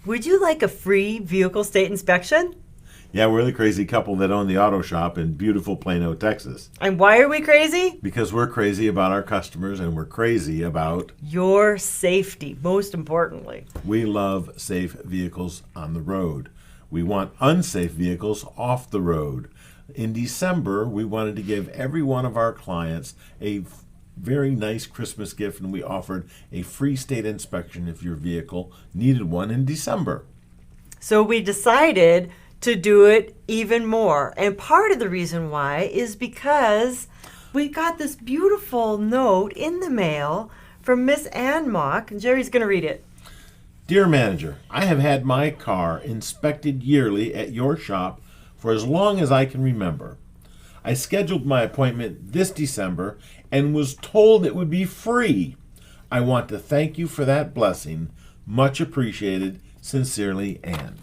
Would you like a free vehicle state inspection? Yeah, we're the crazy couple that own the auto shop in beautiful Plano, Texas. And why are we crazy? Because we're crazy about our customers and we're crazy about... Your safety, most importantly. We love safe vehicles on the road. We want unsafe vehicles off the road. In December, we wanted to give every one of our clients a very nice Christmas gift, and we offered a free state inspection if your vehicle needed one in December. So we decided to do it even more. And part of the reason why is because we got this beautiful note in the mail from Miss Ann Mock, and Jerry's going to read it. Dear Manager, I have had my car inspected yearly at your shop for as long as I can remember. I scheduled my appointment this December and was told it would be free. I want to thank you for that blessing. Much appreciated. Sincerely, Ann.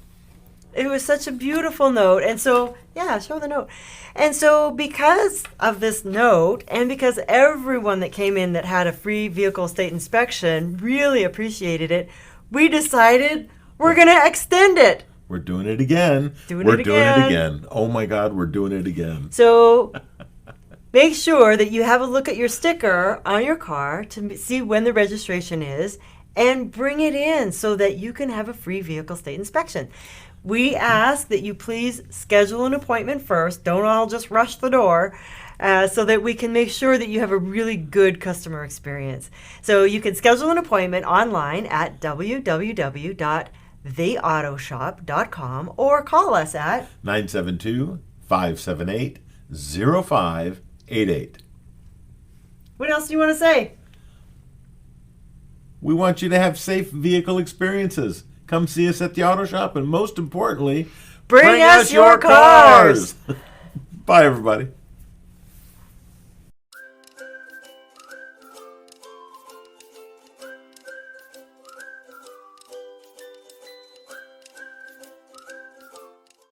It was such a beautiful note. And so, yeah, show the note. And so because of this note, and because everyone that came in that had a free vehicle state inspection really appreciated it, we decided we're going to extend it. We're doing it again. Doing it again. Oh my God, we're doing it again. So make sure that you have a look at your sticker on your car to see when the registration is and bring it in so that you can have a free vehicle state inspection. We ask that you please schedule an appointment first. Don't all just rush the door so that we can make sure that you have a really good customer experience. So you can schedule an appointment online at www.theautoshop.com or call us at 972-578-0588. What else do you want to say? We want you to have safe vehicle experiences. Come see us at the auto shop, and most importantly, Bring us your cars. Bye, everybody.